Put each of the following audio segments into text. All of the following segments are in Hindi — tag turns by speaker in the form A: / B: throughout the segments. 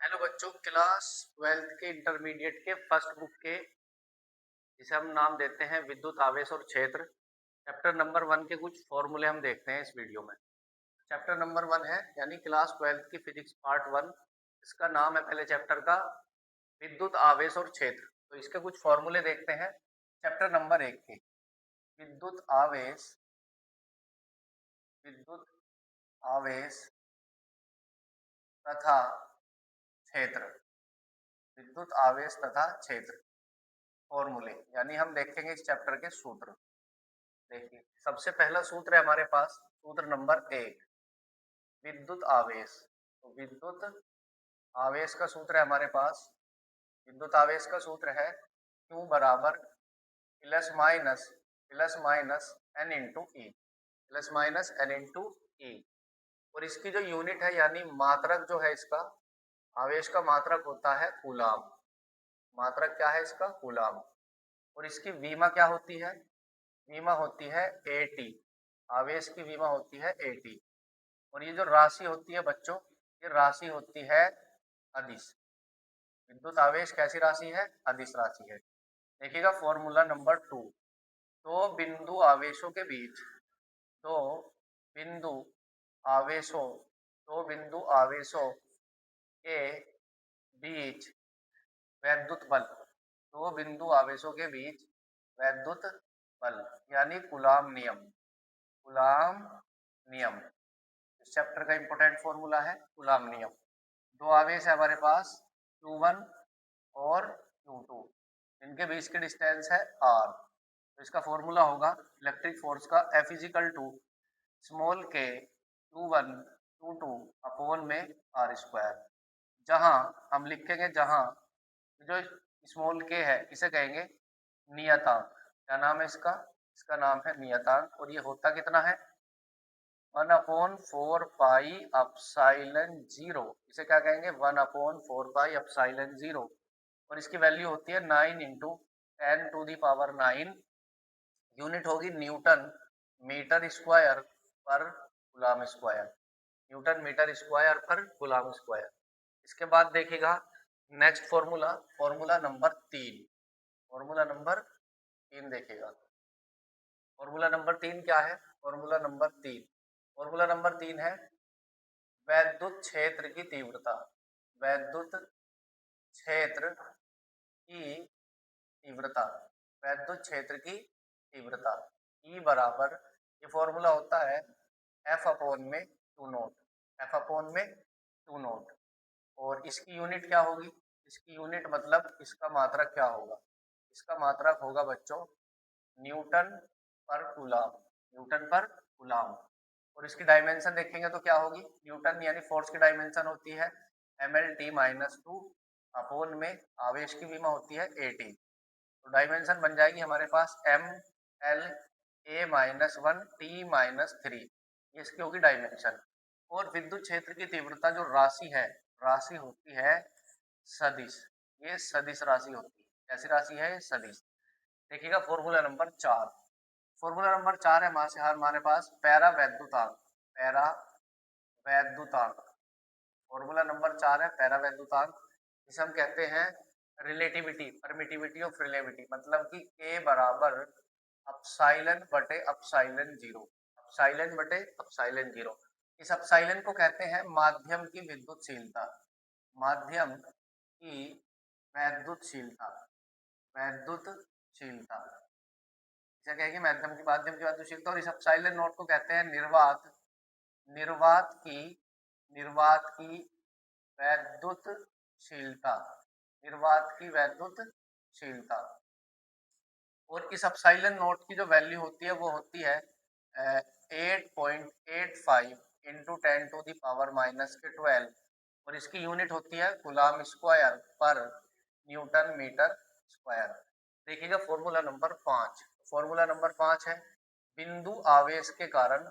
A: हेलो बच्चों, क्लास 12th के इंटरमीडिएट के फर्स्ट बुक के जिसे हम नाम देते हैं विद्युत आवेश और क्षेत्र, चैप्टर नंबर 1 के कुछ फॉर्मूले हम देखते हैं इस वीडियो में। चैप्टर नंबर 1 है यानी क्लास 12th की फिजिक्स पार्ट 1। इसका नाम है पहले चैप्टर का विद्युत आवेश और क्षेत्र। तो इसके कुछ फॉर्मूले देखते हैं चैप्टर नंबर 1 के। विद्युत आवेश, विद्युत आवेश तथा क्षेत्र, विद्युत आवेश तथा क्षेत्र फॉर्मूले यानी हम देखेंगे इस चैप्टर के सूत्र। देखिए, सबसे पहला सूत्र है हमारे पास, सूत्र नंबर 1, विद्युत आवेश। तो विद्युत आवेश का सूत्र है हमारे पास, विद्युत आवेश का सूत्र है Q बराबर प्लस माइनस एन इंटू ई, प्लस माइनस एन इंटू ई। और इसकी जो यूनिट है यानी मात्रक जो है इसका, आवेश का मात्रक होता है कूलाम। मात्रक क्या है इसका? कूलाम। और इसकी विमा क्या होती है? विमा होती है एटी। आवेश की विमा होती है एटी। और ये जो राशि होती है बच्चों, ये राशि होती है अदिश। विद्युत आवेश कैसी राशि है? अदिश राशि है। देखिएगा फॉर्मूला नंबर 2, दो बिंदु आवेशों के बीच, दो बिंदु आवेशों, दो बिंदु आवेशों के बीच वैद्युत बल, दो बिंदु आवेशों के बीच वैद्युत बल यानी कूलाम नियम। कूलाम नियम इस चैप्टर का इंपॉर्टेंट फॉर्मूला है कूलाम नियम। दो आवेश है हमारे पास Q1 और Q2, इनके बीच की डिस्टेंस है R। तो इसका फॉर्मूला होगा इलेक्ट्रिक फोर्स का F is equal to small k Q1 Q2 upon में R स्क्वायर। जहां हम लिखेंगे, जहां जो स्मॉल k है इसे कहेंगे नियतांक। क्या नाम है इसका? इसका नाम है नियतांक। और ये होता कितना है? 1/4 पाई अपसाइलन जीरो। इसे क्या कहेंगे? 1/4 पाई अपसाइलन जीरो। और इसकी वैल्यू होती है 9 इंटू 10⁹9। यूनिट होगी न्यूटन मीटर स्क्वायर पर coulomb square. Newton metre square पर कूलाम स्क्वायर। इसके बाद देखिएगा next formula, formula number 3। Formula number 3 देखिएगा। फॉर्मूला नंबर 3 क्या है? फॉर्मूला नंबर 3, फॉर्मूला नंबर 3 है वैद्युत क्षेत्र की तीव्रता। वैद्युत क्षेत्र की तीव्रता, वैद्युत क्षेत्र की तीव्रता E बराबर, ये फॉर्मूला होता है F अपॉन में टू नोट, F अपॉन में टू नोट। और इसकी यूनिट क्या होगी? इसकी यूनिट मतलब इसका मात्रक क्या होगा? इसका मात्रक होगा बच्चों न्यूटन पर कूलाम, न्यूटन पर कूलाम। और इसकी डायमेंशन देखेंगे तो क्या होगी? न्यूटन यानी फोर्स की डायमेंशन होती है mlt-2 अपॉन में आवेश की विमा होती है at। तो डायमेंशन बन जाएगी हमारे पास mla-1t-3, ये इसकी होगी डायमेंशन। और विद्युत क्षेत्र की तीव्रता जो राशि है, राशि होती है सदिश। ये सदिश राशि होती है। कैसी राशि है? सदिश। देखिएगा फॉर्मूला नंबर 4, फॉर्मूला नंबर 4 है हमारे पास पैरा वैद्युतांक। पैरा वैद्युतांक, फॉर्मूला नंबर 4 है पैरा वैद्युतांक। जिसे हम कहते हैं रिलेटिविटी, परमिटिविटी ऑफ रिलेटिविटी, मतलब कि K बराबर अपसाइलन बटे अपसाइलन जीरो, अपसाइलन बटे अपसाइलन जीरो। इस अपसाइलन को कहते हैं माध्यम की विद्युतशीलता। माध्यम की वैद्युतशीलता, वैद्युतशीलता इसे कहेंगे माध्यम की वैद्युतशीलता। और इस अपसाइलन नोट को कहते हैं निर्वात, निर्वात की, निर्वात की वैद्युतशीलता, निर्वात की वैद्युतशीलता। और इस अपसाइलन नोट की जो वैल्यू होती है वो होती है 8.85 इंटू 10⁻⁻12। और इसकी यूनिट होती है कूलाम स्क्वायर पर न्यूटन मीटर स्क्वायर। देखिएगा फॉर्मूला नंबर 5, फॉर्मूला नंबर 5 है बिंदु आवेश के कारण,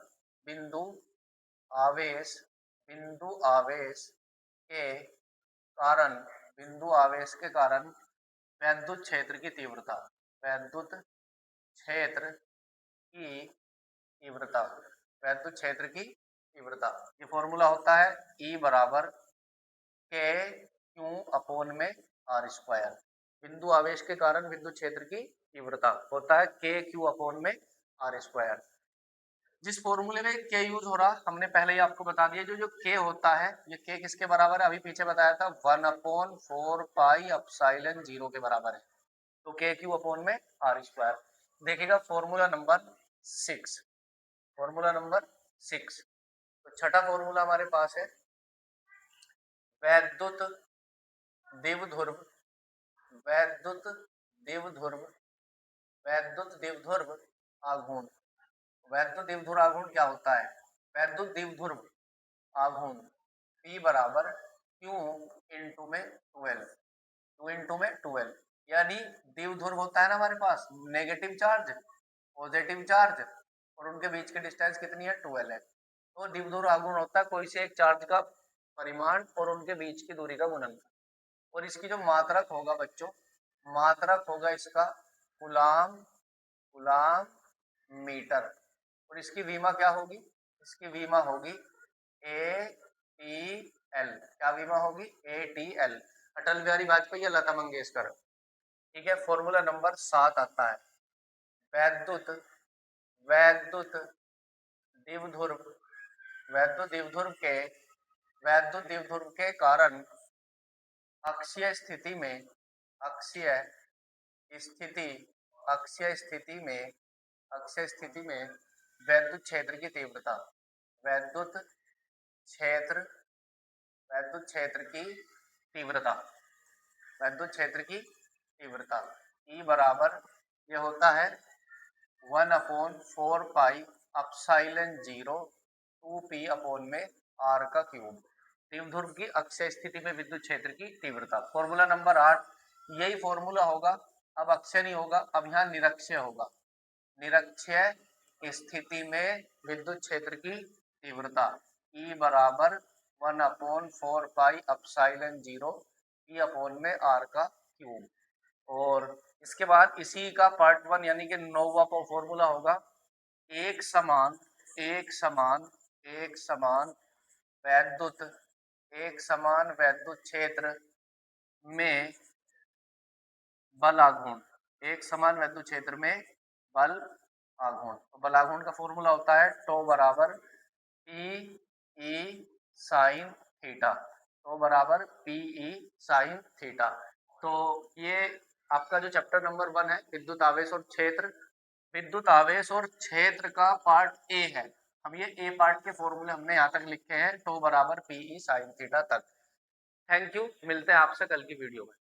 A: बिंदु आवेश, बिंदु आवेश के कारण, बिंदु आवेश के कारण वैद्युत क्षेत्र की तीव्रता, वैद्युत क्षेत्र की तीव्रता, वैद्युत क्षेत्र की तीव्रता। ये फॉर्मूला होता है E बराबर K Q अपोन में R स्क्वायर। बिंदु आवेश के कारण विद्युत क्षेत्र की तीव्रता होता है K Q अपोन में R स्क्वायर। जिस फॉर्मूले में K यूज हो रहा हमने पहले ही आपको बता दिया, जो K होता है, ये K किसके बराबर है, अभी पीछे बताया था 1/4 पाई एप्सिलॉन 0 के बराबर है। तो K Q अपोन में R स्क्वायर। देखिएगा फॉर्मूला नंबर 6, फॉर्मूला नंबर 6। तो छठा फॉर्मूला हमारे पास है वैद्युत द्विध्रुव, वैद्युत द्विध्रुव, वैद्युत द्विध्रुव आघूर्ण। वैद्युत द्विध्रुव आघूर्ण क्या होता है, वैद्युत द्विध्रुव आघूर्ण P बराबर Q इंटू में 12, Q इंटू में 12, यानी द्विध्रुव होता है ना हमारे पास, नेगेटिव चार्ज पॉजिटिव चार्ज, और उनके बीच की डिस्टेंस कितनी है, 12 है। तो द्विध्रुव आघूर्ण होता है कोई से एक चार्ज का परिमाण और उनके बीच की दूरी का गुणनफल। और इसकी जो मात्रक होगा बच्चों, मात्रक होगा इसका कूलाम, कूलाम मीटर। और इसकी विमा क्या होगी, इसकी विमा होगी ATL। क्या विमा होगी, ATL, अटल बिहारी वाजपेयी या लता मंगेशकर। ठीक है, फॉर्मूला नंबर 7 आता है वैद्युत, वैद्युत द्विध्रुव, वैद्युत द्विध्रुव के, वैद्युत द्विध्रुव के कारण अक्षीय स्थिति में, अक्षीय स्थिति, अक्षीय स्थिति में, अक्षीय स्थिति में वैद्युत क्षेत्र की तीव्रता, वैद्युत क्षेत्र, वैद्युत क्षेत्र की तीव्रता, वैद्युत क्षेत्र की तीव्रता E बराबर ये होता है 1/4 पाई एप्सिलॉन 0 2P अपोन में R का क्यूब। द्विध्रुव की अक्षय स्थिति में विद्युत क्षेत्र की तीव्रता, फॉर्मूला नंबर 8। यही फॉर्मूला होगा, अब अक्षय नहीं होगा, अब यहाँ निरक्षय होगा। निरक्षय स्थिति में विद्युत क्षेत्र की तीव्रता E बराबर 1/4 पाई एप्सिलॉन 0 P अपोन में R का क्यूब। और इसके बाद इसी का पार्ट 1 यानी कि 9वां फॉर्मूला होगा एक समान, एक समान, एक समान वैद्युत, एक समान वैद्युत क्षेत्र में बल आघूर्ण, एक समान वैद्युत क्षेत्र में बल आघूर्ण। तो बल आघूर्ण का फॉर्मूला होता है टो बराबर PE साइन थीटा, तो बराबर PE साइन थीटा। तो ये आपका जो चैप्टर नंबर 1 है विद्युत आवेश और क्षेत्र, विद्युत आवेश और क्षेत्र का पार्ट ए है। हम ये ए पार्ट के फॉर्मूले हमने यहाँ तक लिखे हैं, टो बराबर PE साइन थीटा तक। थैंक यू, मिलते हैं आपसे कल की वीडियो में।